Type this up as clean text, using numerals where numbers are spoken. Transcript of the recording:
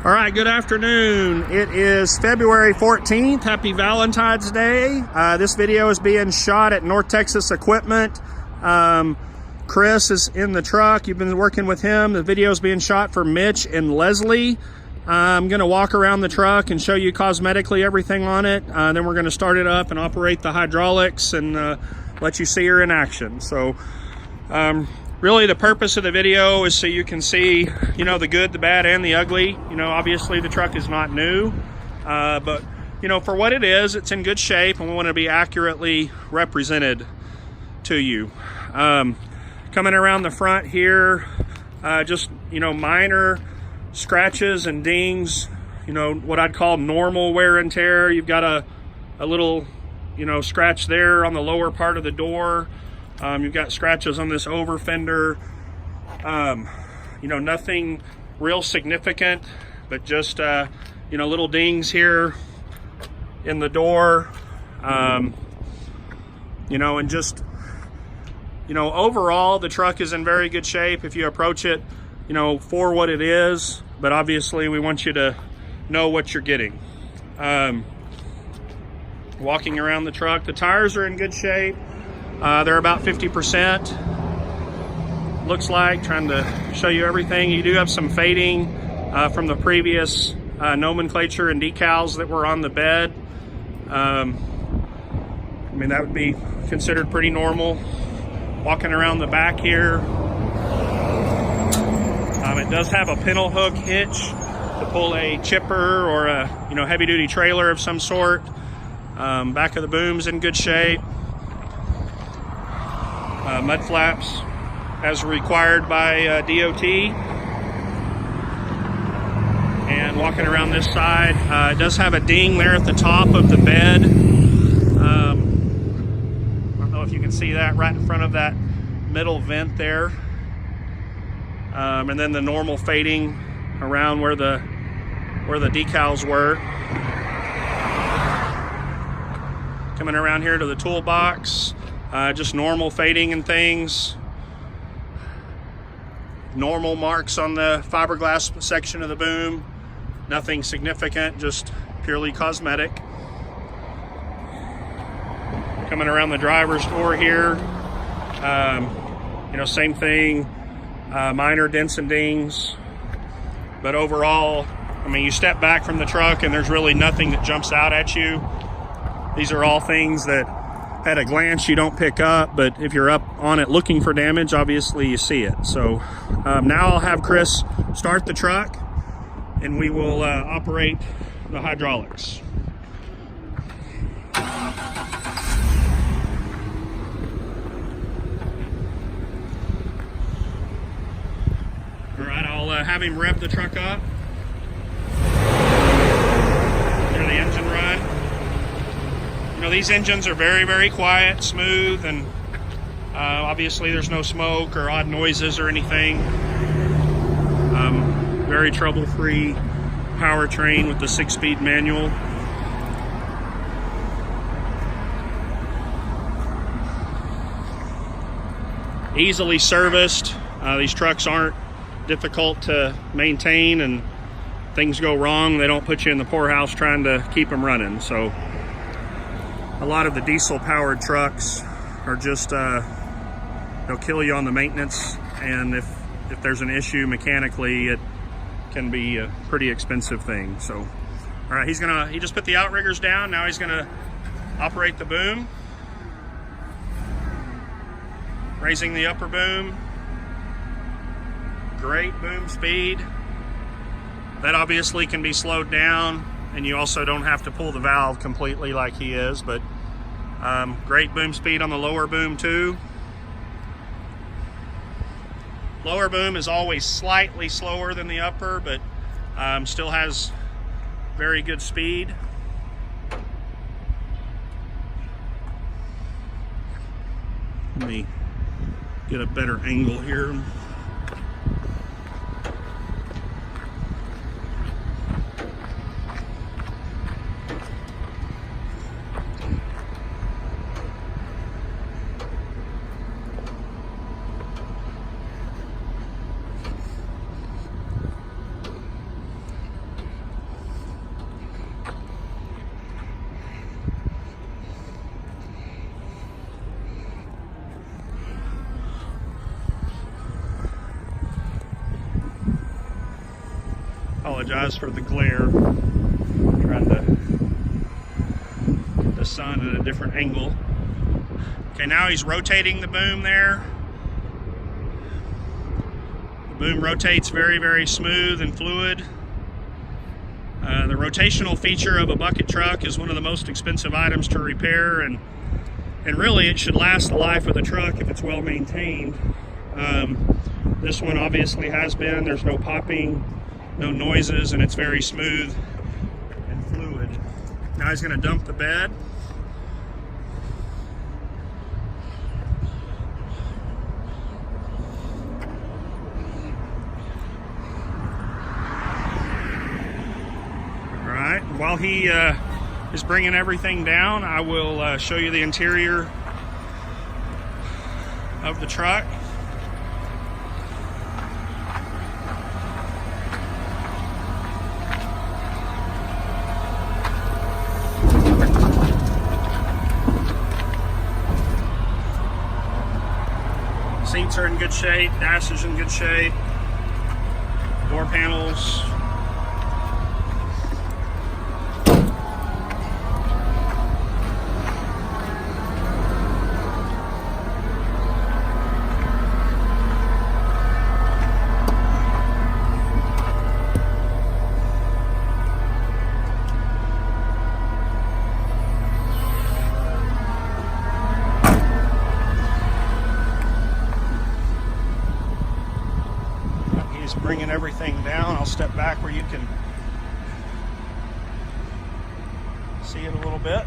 All right, good afternoon. It is February 14th. Happy Valentine's Day. This video is being shot at North Texas Equipment. Chris is in the truck. You've been working with him. The video is being shot for Mitch and Leslie. I'm going to walk around the truck and show you cosmetically everything on it. Then we're going to start it up and operate the hydraulics and let you see her in action. So really the purpose of the video is so you can see, you know, the good, the bad, and the ugly. You know, obviously the truck is not new, but you know, for what it is, it's in good shape, and we want to be accurately represented to you. Coming around the front here, just, you know, minor scratches and dings, you know, what I'd call normal wear and tear. You've got a little, you know, scratch there on the lower part of the door. You've got scratches on this over fender. You know, nothing real significant, but just, you know, little dings here in the door. You know, and just, you know, overall, the truck is in very good shape if you approach it, you know, for what it is. But obviously, we want you to know what you're getting. Walking around the truck, the tires are in good shape. They're about 50%. Looks like, trying to show you everything. You do have some fading from the previous nomenclature and decals that were on the bed. I mean, that would be considered pretty normal. Walking around the back here, it does have a pintle hook hitch to pull a chipper or a, you know, heavy-duty trailer of some sort. Back of the boom's in good shape. Mud flaps as required by DOT. And walking around this side, it does have a ding there at the top of the bed. I don't know if you can see that right in front of that middle vent there. And then the normal fading around where the decals were. Coming around here to the toolbox, just normal fading and things. Normal marks on the fiberglass section of the boom. Nothing significant, just purely cosmetic. Coming around the driver's door here, you know, same thing. Minor dents and dings, but overall, I mean, you step back from the truck and there's really nothing that jumps out at you. These are all things that at a glance you don't pick up, but if you're up on it looking for damage, obviously you see it. So now I'll have Chris start the truck and we will operate the hydraulics. Have him rev the truck up. Hear the engine run. You know, these engines are very, very quiet, smooth, and obviously there's no smoke or odd noises or anything. Very trouble-free powertrain with the 6-speed manual. Easily serviced. These trucks aren't difficult to maintain, and things go wrong, they don't put you in the poorhouse trying to keep them running. So a lot of the diesel powered trucks are just they'll kill you on the maintenance, and if there's an issue mechanically, it can be a pretty expensive thing. So all right, he just put the outriggers down. Now he's gonna operate the boom, raising the upper boom. Great boom speed. That obviously can be slowed down, and you also don't have to pull the valve completely like he is, but great boom speed on the lower boom too. Lower boom is always slightly slower than the upper, but still has very good speed. Let me get a better angle here. apologize for the glare. I'm trying to get the sun at a different angle. Okay, now he's rotating the boom there. The boom rotates very, very smooth and fluid. The rotational feature of a bucket truck is one of the most expensive items to repair, and really it should last the life of the truck if it's well maintained. This one obviously has been. There's no popping, no noises, and it's very smooth and fluid. Now he's going to dump the bed. While he is bringing everything down, I will show you the interior of the truck. Seats are in good shape, dash is in good shape, door panels. Bringing everything down. I'll step back where you can see it a little bit.